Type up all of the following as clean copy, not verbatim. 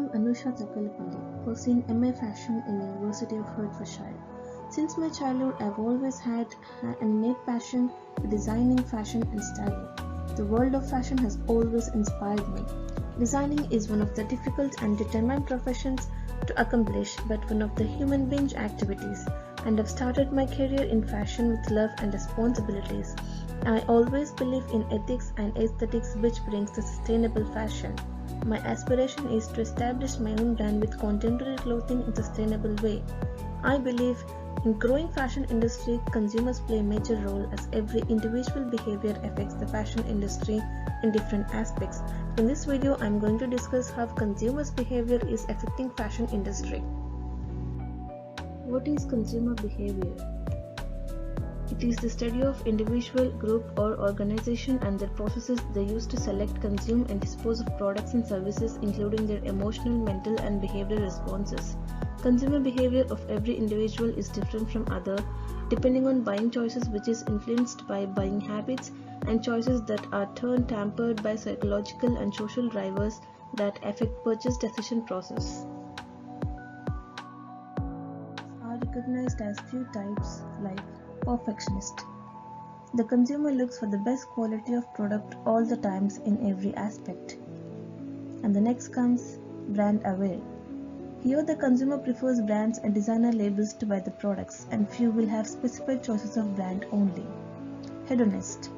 I'm Anusha Takalapalli, pursuing MA Fashion in University of Hertfordshire. Since my childhood, I've always had an innate passion for designing fashion and styling. The world of fashion has always inspired me. Designing is one of the difficult and determined professions to accomplish, but one of the human being activities, and I've started my career in fashion with love and responsibilities. I always believe in ethics and aesthetics, which brings the sustainable fashion. My aspiration is to establish my own brand with contemporary clothing in a sustainable way. I believe in growing fashion industry, consumers play a major role as every individual behavior affects the fashion industry in different aspects. In this video, I am going to discuss how consumers' behavior is affecting fashion industry. What is consumer behavior? It is the study of individual, group or organization and their processes they use to select, consume and dispose of products and services, including their emotional, mental and behavioral responses. Consumer behavior of every individual is different from other, depending on buying choices, which is influenced by buying habits and choices that are tempered by psychological and social drivers that affect purchase decision process. Are recognized as few types like perfectionist. The consumer looks for the best quality of product all the times in every aspect. And the next comes brand aware. Here the consumer prefers brands and designer labels to buy the products, and few will have specified choices of brand only. Hedonist.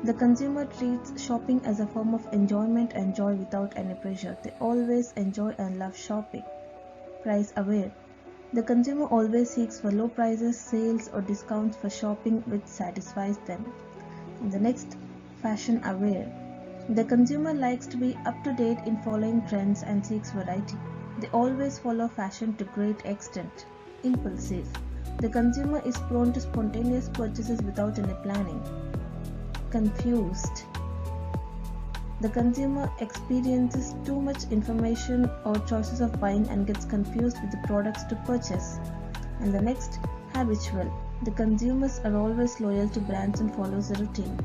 The consumer treats shopping as a form of enjoyment and joy without any pressure. They always enjoy and love shopping. Price aware. The consumer always seeks for low prices, sales or discounts for shopping which satisfies them. And the next, fashion aware. The consumer likes to be up to date in following trends and seeks variety. They always follow fashion to great extent. Impulsive. The consumer is prone to spontaneous purchases without any planning. Confused. The consumer experiences too much information or choices of buying and gets confused with the products to purchase. And the next, habitual. The consumers are always loyal to brands and follows a routine.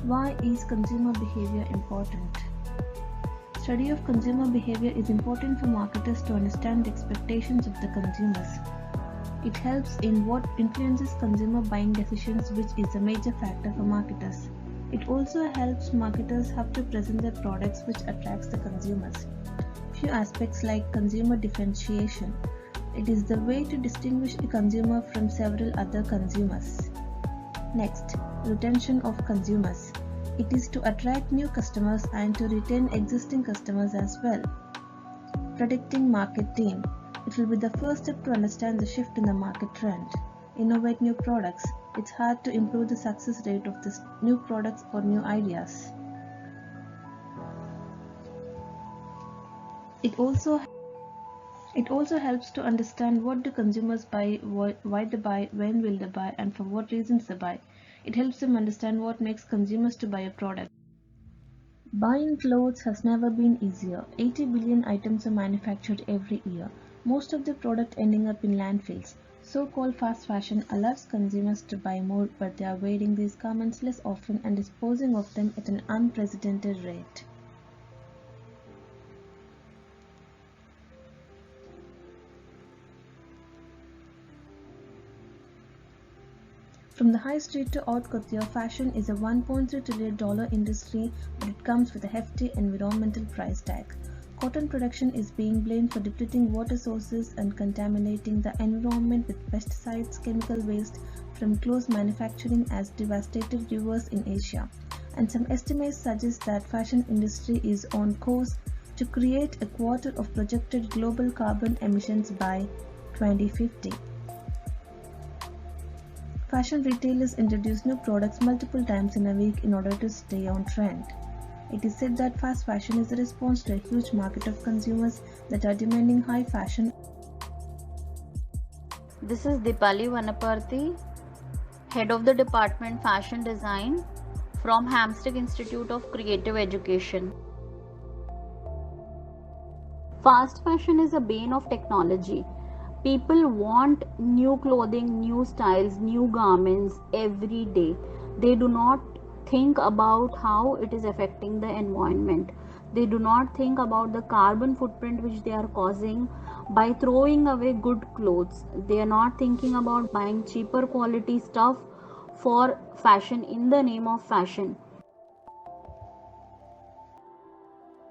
Why is consumer behavior important? Study of consumer behavior is important for marketers to understand the expectations of the consumers. It helps in what influences consumer buying decisions, which is a major factor for marketers. It also helps marketers how to present their products, which attracts the consumers. Few aspects like consumer differentiation. It is the way to distinguish a consumer from several other consumers. Next, retention of consumers. It is to attract new customers and to retain existing customers as well. Predicting market theme. It will be the first step to understand the shift in the market trend. Innovate new products. It's hard to improve the success rate of this new products or new ideas. It also helps to understand what do consumers buy, why they buy, when will they buy, and for what reasons they buy. It helps them understand what makes consumers to buy a product. Buying clothes has never been easier. 80 billion items are manufactured every year, most of the product ending up in landfills. So-called fast fashion allows consumers to buy more, but they are wearing these garments less often and disposing of them at an unprecedented rate. From the high street to haute couture, fashion is a $1.3 trillion industry, but it comes with a hefty environmental price tag. Cotton production is being blamed for depleting water sources and contaminating the environment with pesticides. Chemical waste from clothes manufacturing has devastated rivers in Asia, and some estimates suggest that fashion industry is on course to create a quarter of projected global carbon emissions by 2050. Fashion retailers introduce new products multiple times in a week in order to stay on trend. It is said that fast fashion is a response to a huge market of consumers that are demanding high fashion. This is Dipali Vanaparthi, Head of the Department Fashion Design from Hamstick Institute of Creative Education. Fast fashion is a bane of technology. People want new clothing, new styles, new garments every day. They do not think about how it is affecting the environment. They do not think about the carbon footprint which they are causing by throwing away good clothes. They are not thinking about buying cheaper quality stuff for fashion in the name of fashion.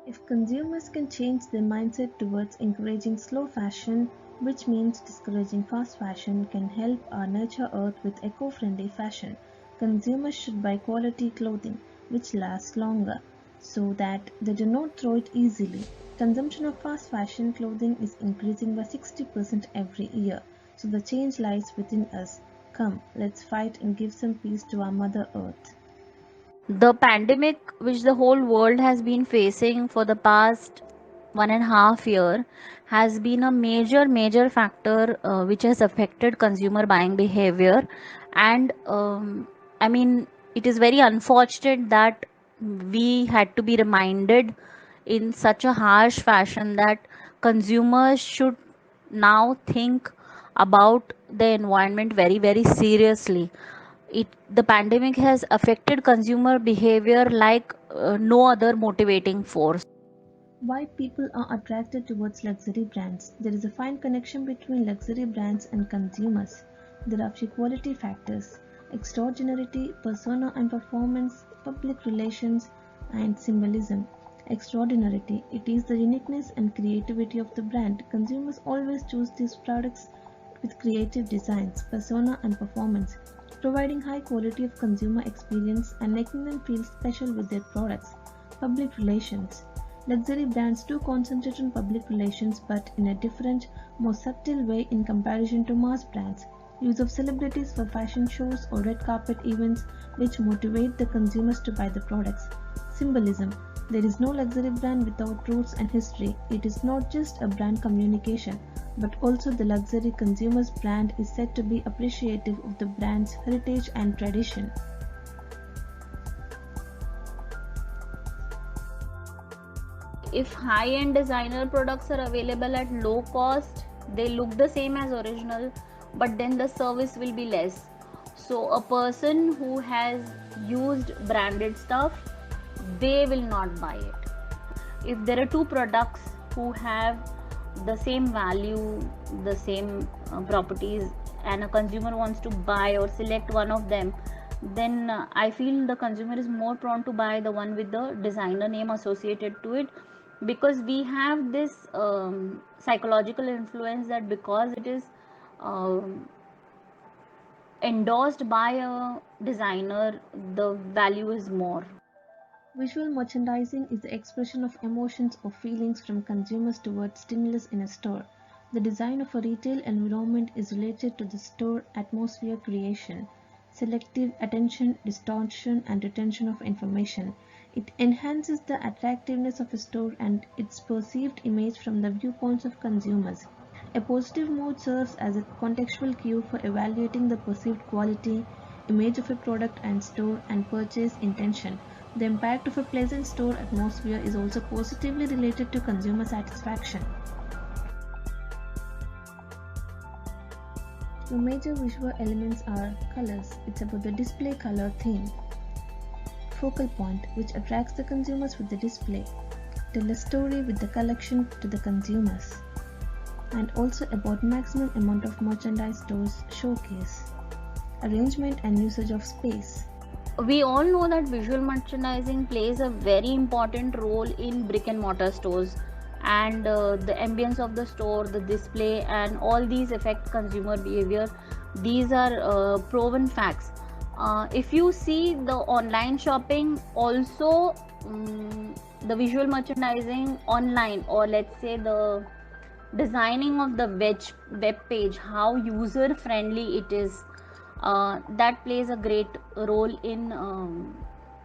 If consumers can change their mindset towards encouraging slow fashion, which means discouraging fast fashion, can help our nurture earth with eco-friendly fashion. Consumers should buy quality clothing which lasts longer so that they do not throw it easily. Consumption of fast fashion clothing is increasing by 60% every year, so the change lies within us. Come, let's fight and give some peace to our Mother Earth. The pandemic which the whole world has been facing for the past 1.5 year has been a major factor which has affected consumer buying behavior. And I mean, it is very unfortunate that we had to be reminded in such a harsh fashion that consumers should now think about the environment very seriously. The pandemic has affected consumer behavior like no other motivating force. Why people are attracted towards luxury brands. There is a fine connection between luxury brands and consumers. There are few quality factors: extraordinarity, persona and performance, public relations, and symbolism. Extraordinarity, it is the uniqueness and creativity of the brand. Consumers always choose these products with creative designs, persona, and performance, providing high quality of consumer experience and making them feel special with their products. Public relations. Luxury brands do concentrate on public relations, but in a different, more subtle way in comparison to mass brands. Use of celebrities for fashion shows or red carpet events which motivate the consumers to buy the products. Symbolism. There is no luxury brand without roots and history. It is not just a brand communication, but also the luxury consumer's brand is said to be appreciative of the brand's heritage and tradition. If high-end designer products are available at low cost, they look the same as original, but then the service will be less. So a person who has used branded stuff, they will not buy it. If there are two products who have the same value, the same properties, and a consumer wants to buy or select one of them, then I feel the consumer is more prone to buy the one with the designer name associated to it, because we have this psychological influence that because it is um, endorsed by a designer, the value is more. Visual merchandising is the expression of emotions or feelings from consumers towards stimulus in a store. The design of a retail environment is related to the store atmosphere creation, selective attention, distortion, and retention of information. It enhances the attractiveness of a store and its perceived image from the viewpoints of consumers. A positive mood serves as a contextual cue for evaluating the perceived quality, image of a product and store, and purchase intention. The impact of a pleasant store atmosphere is also positively related to consumer satisfaction. The major visual elements are colors. It's about the display color theme. Focal point, which attracts the consumers with the display. Tell a story with the collection to the consumers. And also about maximum amount of merchandise stores showcase. Arrangement and usage of space. We all know that visual merchandising plays a very important role in brick and mortar stores, and the ambience of the store, the display, and all these affect consumer behavior. These are proven facts. If you see the online shopping, also the visual merchandising online, or let's say the designing of the web page, how user friendly it is, that plays a great role in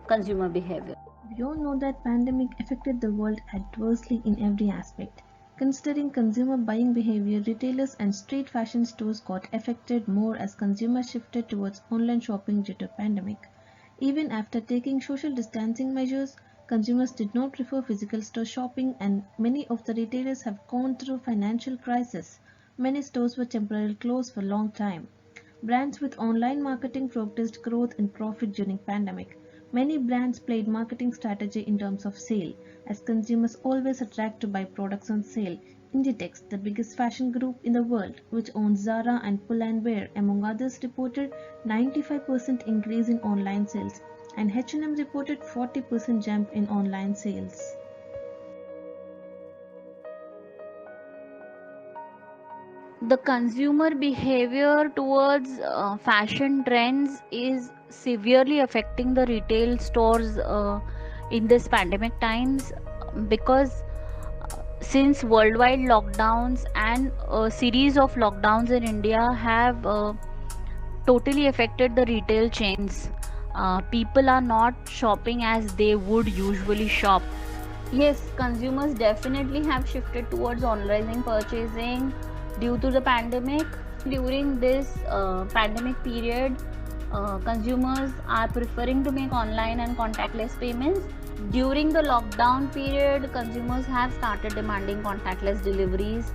consumer behavior. We all know that pandemic affected the world adversely in every aspect. Considering consumer buying behavior, retailers and street fashion stores got affected more as consumers shifted towards online shopping due to pandemic. Even after taking social distancing measures, consumers did not prefer physical store shopping and many of the retailers have gone through financial crisis. Many stores were temporarily closed for a long time. Brands with online marketing progressed growth and profit during pandemic. Many brands played marketing strategy in terms of sale, as consumers always attract to buy products on sale. Inditex, the biggest fashion group in the world, which owns Zara and Pull&Bear among others, reported 95% increase in online sales, and H&M reported 40% jump in online sales. The consumer behavior towards fashion trends is severely affecting the retail stores in this pandemic times, because since worldwide lockdowns and a series of lockdowns in India have totally affected the retail chains. People are not shopping as they would usually shop. Yes, consumers definitely have shifted towards online purchasing due to the pandemic. During this pandemic period, consumers are preferring to make online and contactless payments. During the lockdown period, consumers have started demanding contactless deliveries.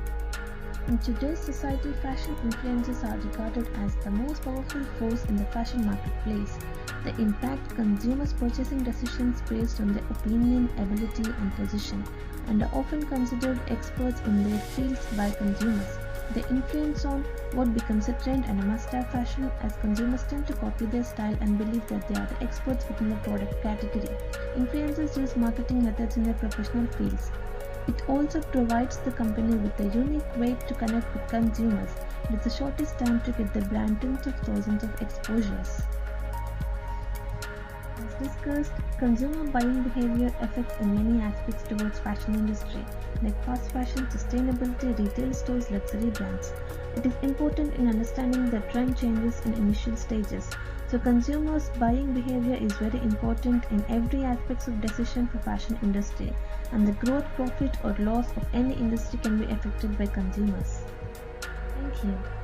In today's society, fashion influencers are regarded as the most powerful force in the fashion marketplace. They impact consumers' purchasing decisions based on their opinion, ability, and position, and are often considered experts in their fields by consumers. They influence on what becomes a trend and a must-have fashion, as consumers tend to copy their style and believe that they are the experts within the product category. Influencers use marketing methods in their professional fields. It also provides the company with a unique way to connect with consumers. It is the shortest time to get the brand tens of thousands of exposures. As discussed, consumer buying behavior affects in many aspects towards fashion industry, like fast fashion, sustainability, retail stores, luxury brands. It is important in understanding the trend changes in initial stages. So consumers' buying behavior is very important in every aspect of decision for fashion industry, and the growth, profit or loss of any industry can be affected by consumers. Thank you.